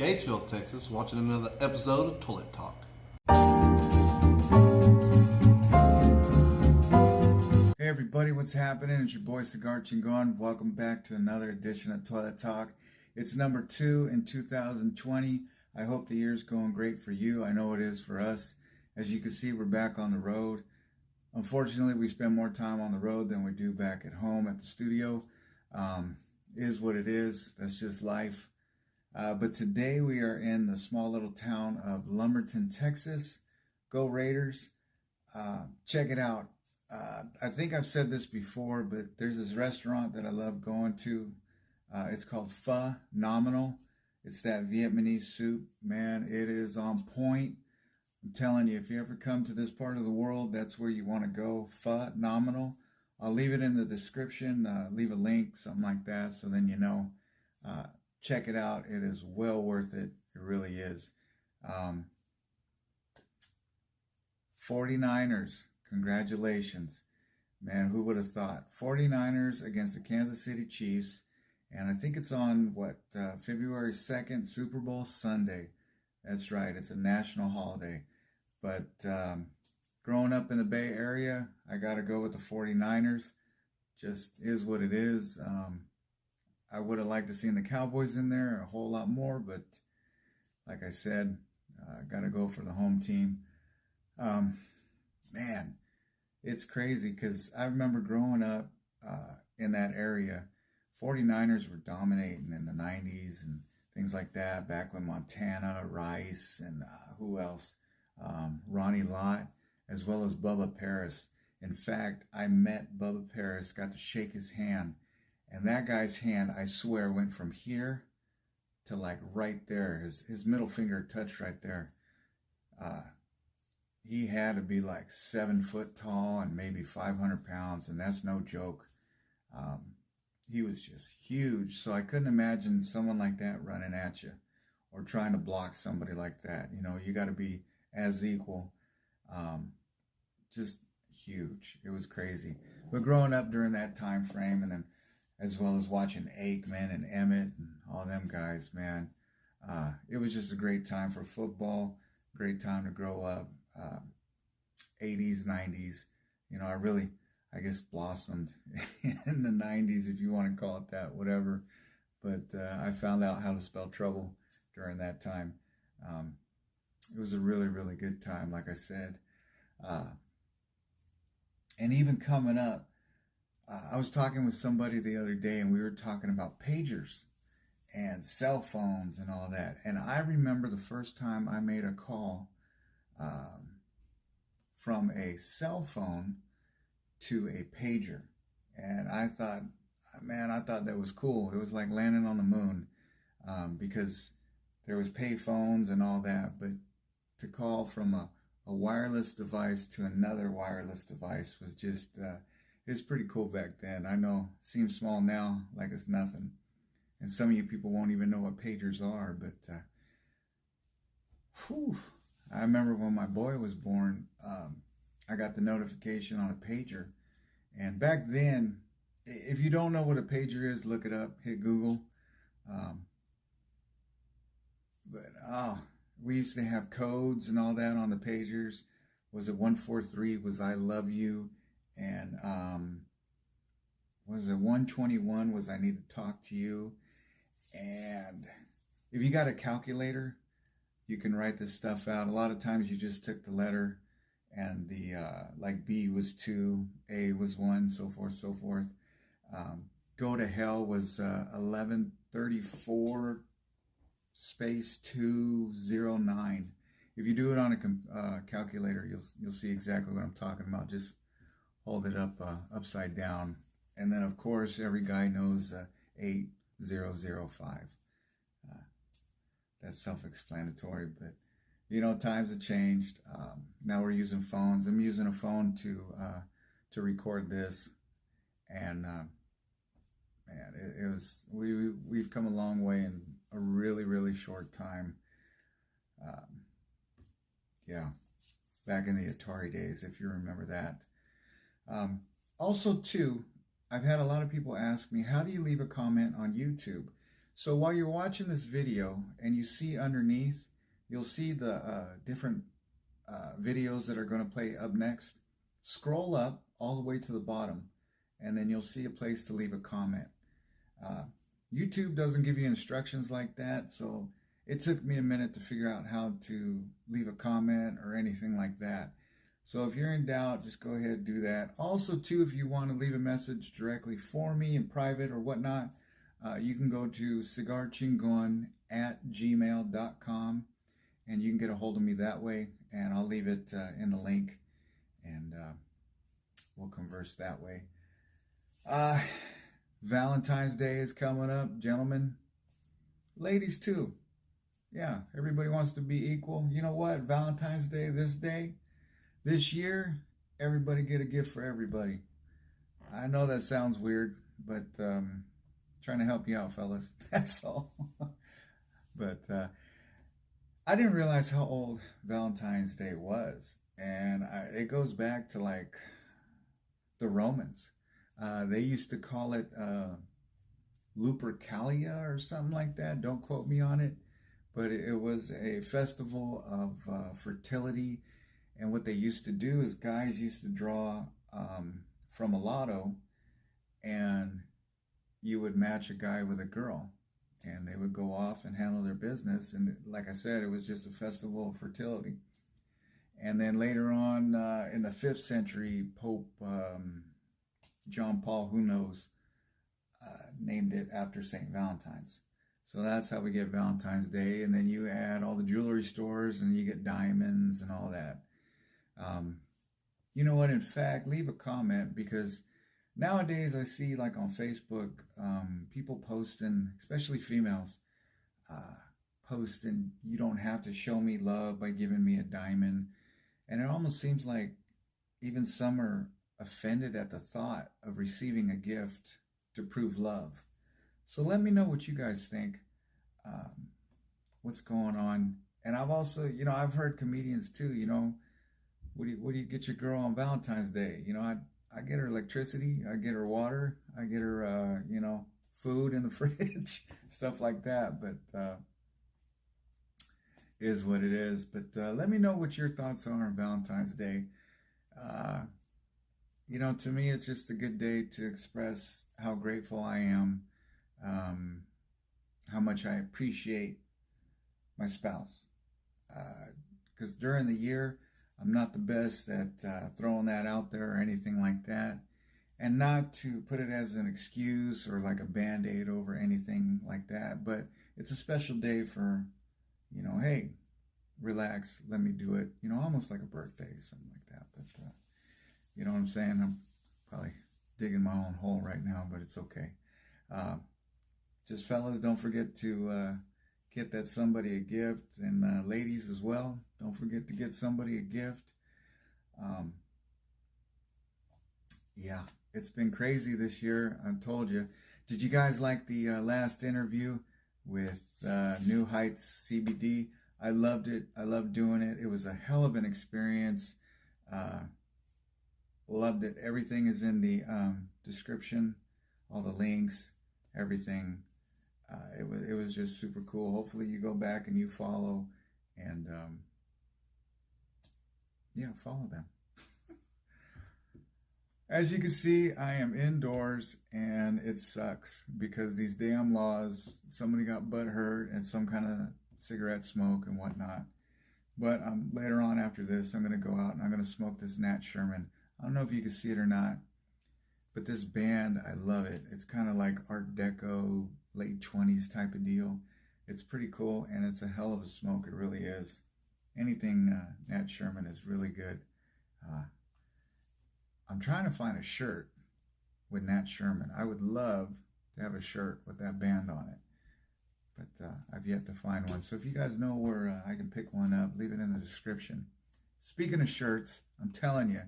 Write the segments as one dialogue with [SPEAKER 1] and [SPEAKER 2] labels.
[SPEAKER 1] Gatesville, Texas, watching another episode of Toilet Talk.
[SPEAKER 2] Hey everybody, what's happening? It's your boy Cigar Chingon. Welcome back to another edition of Toilet Talk. It's number 2 in 2020. I hope the year's going great for you. I know it is for us. As you can see, we're back on the road. Unfortunately, we spend more time on the road than we do back at home at the studio. Is what it is. That's just life. But today we are in the small little town of Lumberton, Texas. Go Raiders. Check it out. I think I've said this before, but there's this restaurant that I love going to. It's called Pho Nominal. It's that Vietnamese soup. Man, it is on point. I'm telling you, if you ever come to this part of the world, that's where you want to go. Pho Nominal. I'll leave it in the description, leave a link, something like that, so then you know. Check it out. It is well worth it. It really is. 49ers, congratulations. Man, who would have thought? 49ers against the Kansas City Chiefs, and I think it's on, February 2nd, Super Bowl Sunday. That's right, it's a national holiday. But growing up in the Bay Area, I got to go with the 49ers. Just is what it is. I would have liked to seen the Cowboys in there a whole lot more, but like I said, got to go for the home team. Man, it's crazy because I remember growing up in that area, 49ers were dominating in the 90s and things like that, back when Montana, Rice, and who else? Ronnie Lott, as well as Bubba Paris. In fact, I met Bubba Paris, got to shake his hand, and that guy's hand, I swear, went from here to like right there. His middle finger touched right there. He had to be like 7 foot tall and maybe 500 pounds, and that's no joke. He was just huge, so I couldn't imagine someone like that running at you or trying to block somebody like that. You know, you got to be as equal. Just huge. It was crazy. But growing up during that time frame, and then as well as watching Aikman and Emmett and all them guys, man, it was just a great time for football, great time to grow up. 80s, 90s, you know, I guess blossomed in the 90s, if you want to call it that, whatever. But I found out how to spell trouble during that time. It was a really, really good time, like I said. And even coming up, I was talking with somebody the other day, and we were talking about pagers and cell phones and all that. And I remember the first time I made a call from a cell phone to a pager. And I thought, man, that was cool. It was like landing on the moon, because there was pay phones and all that. But to call from a wireless device to another wireless device was just, it's pretty cool back then. I know it seems small now, like it's nothing. And some of you people won't even know what pagers are, but I remember when my boy was born, I got the notification on a pager. And back then, if you don't know what a pager is, look it up, hit Google. We used to have codes and all that on the pagers. Was it 143 was I love you? And was it 121 was I need to talk to you? And if you got a calculator, you can write this stuff out. A lot of times you just took the letter, and the like B was 2, A was 1, so forth, so forth. Go to hell was 1134 space 209. If you do it on a calculator, you'll see exactly what I'm talking about. Just hold it up upside down, and then of course every guy knows 8005. That's self-explanatory, but you know, times have changed. Now we're using phones. I'm using a phone to record this, and man, it was we've come a long way in a really, really short time. Yeah, back in the Atari days, if you remember that. Also, too, I've had a lot of people ask me, how do you leave a comment on YouTube? So while you're watching this video and you see underneath, you'll see the different videos that are going to play up next. Scroll up all the way to the bottom, and then you'll see a place to leave a comment. YouTube doesn't give you instructions like that, so it took me a minute to figure out how to leave a comment or anything like that. So if you're in doubt, just go ahead and do that. Also, too, if you want to leave a message directly for me in private or whatnot, you can go to cigarchingon@gmail.com, and you can get a hold of me that way, and I'll leave it in the link, and we'll converse that way. Valentine's Day is coming up, gentlemen. Ladies, too. Yeah, everybody wants to be equal. You know what? Valentine's Day, this year, everybody get a gift for everybody. I know that sounds weird, but trying to help you out, fellas. That's all. But I didn't realize how old Valentine's Day was. And it goes back to like the Romans. They used to call it Lupercalia or something like that. Don't quote me on it. But it was a festival of fertility. And what they used to do is guys used to draw from a lotto, and you would match a guy with a girl, and they would go off and handle their business. And like I said, it was just a festival of fertility. And then later on in the 5th century, Pope John Paul, who knows, named it after St. Valentine's. So that's how we get Valentine's Day. And then you add all the jewelry stores and you get diamonds and all that. You know what? In fact, leave a comment, because nowadays I see like on Facebook, people posting, especially females, posting, you don't have to show me love by giving me a diamond. And it almost seems like even some are offended at the thought of receiving a gift to prove love. So let me know what you guys think, what's going on. And I've also, I've heard comedians too, what do you get your girl on Valentine's Day? I get her electricity, I get her water, I get her, food in the fridge, stuff like that. But is what it is. But let me know what your thoughts are on Valentine's Day. To me, it's just a good day to express how grateful I am, how much I appreciate my spouse. Because during the year, I'm not the best at throwing that out there or anything like that. And not to put it as an excuse or like a Band-Aid over anything like that. But it's a special day for, hey, relax, let me do it. Almost like a birthday, something like that. But you know what I'm saying? I'm probably digging my own hole right now, but it's okay. Just fellas, don't forget to get that somebody a gift, and ladies as well, don't forget to get somebody a gift. Yeah, it's been crazy this year, I told you. Did you guys like the last interview with New Heights CBD? I loved it. I loved doing it. It was a hell of an experience. Loved it. Everything is in the description, all the links, everything. It was just super cool. Hopefully you go back and you follow, and follow them. As you can see, I am indoors, and it sucks because these damn laws, somebody got butt hurt and some kind of cigarette smoke and whatnot. But later on after this, I'm going to go out and I'm going to smoke this Nat Sherman. I don't know if you can see it or not, but this band, I love it. It's kind of like Art Deco, late 20s type of deal. It's pretty cool, and it's a hell of a smoke. It really is. Anything Nat Sherman is really good. I'm trying to find a shirt with Nat Sherman. I would love to have a shirt with that band on it, but I've yet to find one. So if you guys know where I can pick one up, leave it in the description. Speaking of shirts, I'm telling you,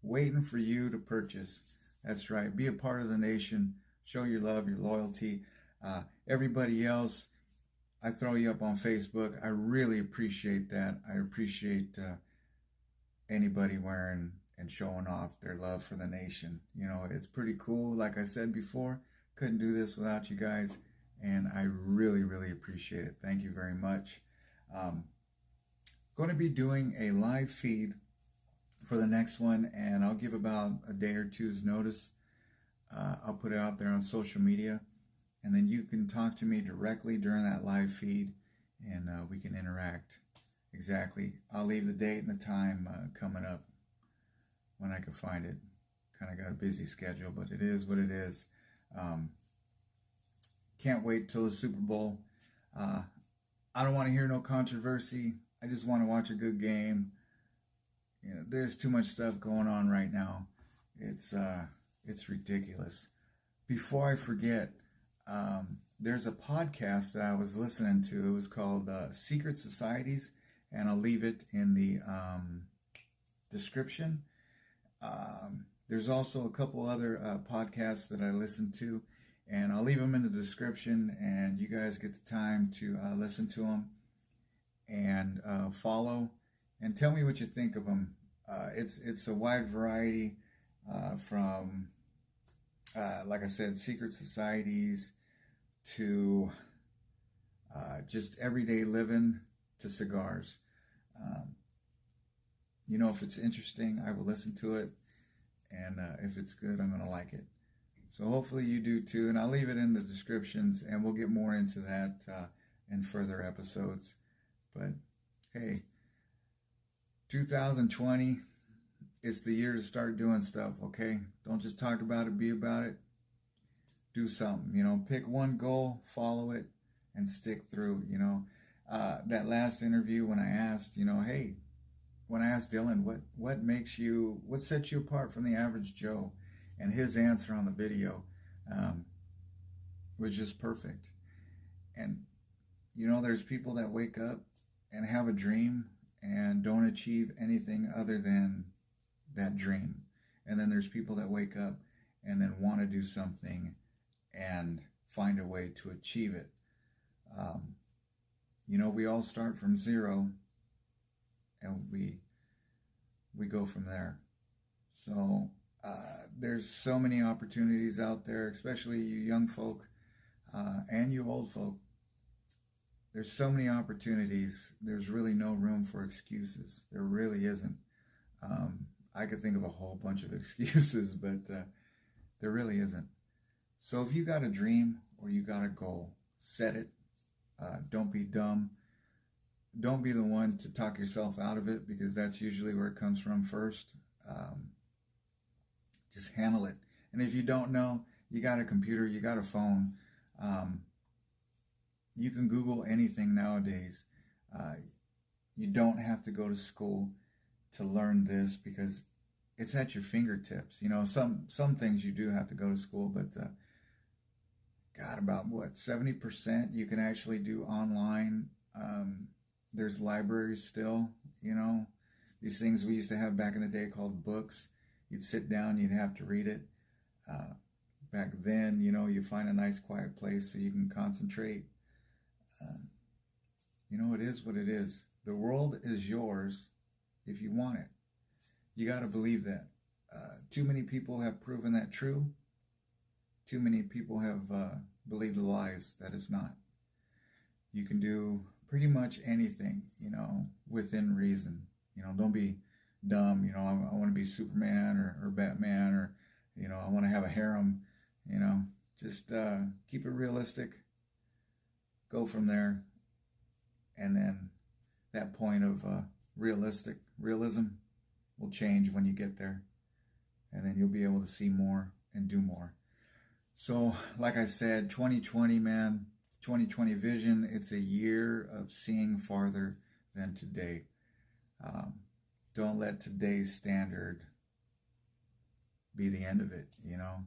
[SPEAKER 2] waiting for you to purchase. That's right. Be a part of the nation. Show your love, your loyalty. Everybody else, I throw you up on Facebook. I really appreciate that. I appreciate anybody wearing and showing off their love for the nation. It's pretty cool. Like I said before, couldn't do this without you guys. and I really, really appreciate it. Thank you very much. Going to be doing a live feed for the next one, and I'll give about a day or two's notice. I'll put it out there on social media, and then you can talk to me directly during that live feed, and we can interact. Exactly. I'll leave the date and the time coming up when I can find it. Kind of got a busy schedule, but it is what it is. Can't wait till the Super Bowl. I don't want to hear no controversy. I just want to watch a good game. You know, there's too much stuff going on right now. It's ridiculous. Before I forget, there's a podcast that I was listening to. It was called Secret Societies, and I'll leave it in the description. There's also a couple other podcasts that I listen to, and I'll leave them in the description, and you guys get the time to listen to them and follow, and tell me what you think of them. It's a wide variety from, like I said, secret societies to just everyday living to cigars. You know, if it's interesting, I will listen to it, and if it's good, I'm going to like it. So hopefully you do too, and I'll leave it in the descriptions, and we'll get more into that in further episodes. But hey, 2020, it's the year to start doing stuff, okay? Don't just talk about it, be about it. Do something, you know, pick one goal, follow it, and stick through, you know. That last interview when I asked, you know, hey, when I asked Dylan, what sets you apart from the average Joe? And his answer on the video was just perfect. And, you know, there's people that wake up and have a dream and don't achieve anything other than that dream. And then there's people that wake up and then want to do something and find a way to achieve it. You know, we all start from zero, and we go from there. So there's so many opportunities out there, especially you young folk and you old folk. There's so many opportunities. There's really no room for excuses. There really isn't. I could think of a whole bunch of excuses, but there really isn't. So if you got a dream or you got a goal, set it. Don't be dumb. Don't be the one to talk yourself out of it, because that's usually where it comes from first. Just handle it. And if you don't know, you got a computer, you got a phone. You can Google anything nowadays. You don't have to go to school to learn this, because it's at your fingertips. You know, some things you do have to go to school, but God, about what, 70% you can actually do online. There's libraries still, you know, these things we used to have back in the day called books. You'd sit down, you'd have to read it. Back then, you know, you find a nice quiet place so you can concentrate. You know, it is what it is. The world is yours if you want it. You got to believe that. Too many people have proven that true. Too many people have believed the lies that it's not. You can do pretty much anything, you know, within reason. You know, don't be dumb. You know, I want to be Superman or Batman, or, you know, I want to have a harem. You know, just keep it realistic. Go from there. And then that point of realism will change when you get there. And then you'll be able to see more and do more. So, like I said, 2020, man, 2020 vision, it's a year of seeing farther than today. Don't let today's standard be the end of it, you know.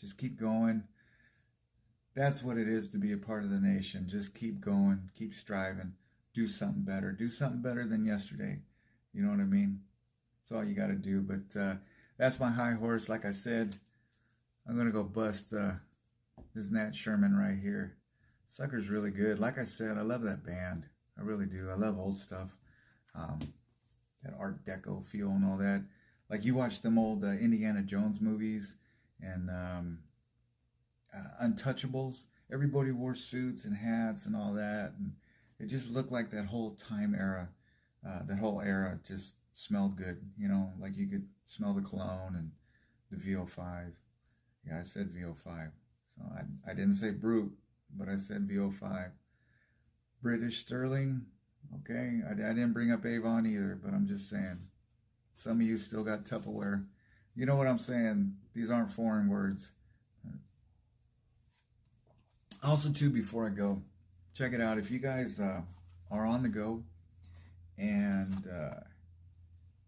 [SPEAKER 2] Just keep going. That's what it is to be a part of the nation. Just keep going, keep striving, do something better. Do something better than yesterday. You know what I mean? That's all you got to do. But that's my high horse. Like I said, I'm going to go bust this Nat Sherman right here. Sucker's really good. Like I said, I love that band. I really do. I love old stuff. That Art Deco feel and all that. Like you watch them old Indiana Jones movies and Untouchables, everybody wore suits and hats and all that, and it just looked like that whole time era, that whole era just smelled good, like you could smell the cologne and the VO5. Yeah, I said VO5. So I didn't say Brute, but I said VO5. British Sterling, okay? I didn't bring up Avon either, but I'm just saying. Some of you still got Tupperware. You know what I'm saying? These aren't foreign words. Also, too, before I go, check it out. If you guys are on the go and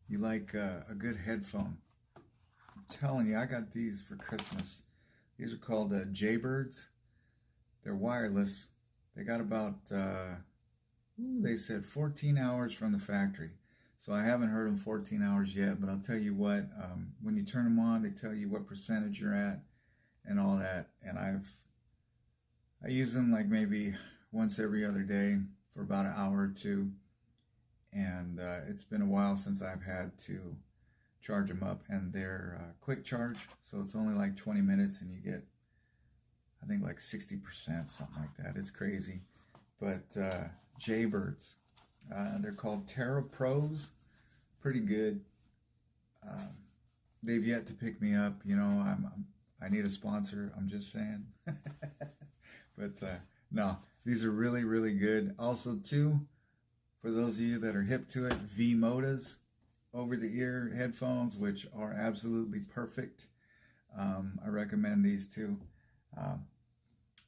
[SPEAKER 2] you like a good headphone, I'm telling you, I got these for Christmas. These are called Jaybirds. They're wireless. They got about, they said 14 hours from the factory. So I haven't heard them 14 hours yet, but I'll tell you what, when you turn them on, they tell you what percentage you're at and all that. And I use them like maybe once every other day for about an hour or two. And it's been a while since I've had to charge them up, and they're quick charge. So it's only like 20 minutes and you get, I think like 60%, something like that. It's crazy. But Jaybirds, they're called Terra Pros. Pretty good. They've yet to pick me up. I need a sponsor. I'm just saying. But no, these are really, really good. Also, too, for those of you that are hip to it, V-Modas over-the-ear headphones, which are absolutely perfect. I recommend these too.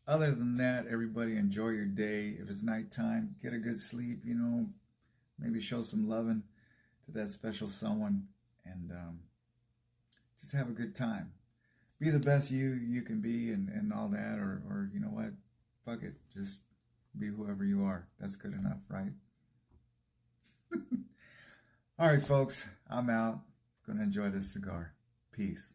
[SPEAKER 2] Other than that, everybody enjoy your day. If it's nighttime, get a good sleep, maybe show some loving to that special someone, and just have a good time. Be the best you can be, and all that, or you know what, fuck it, just be whoever you are. That's good enough, right? All right, folks, I'm out. Gonna enjoy this cigar. Peace.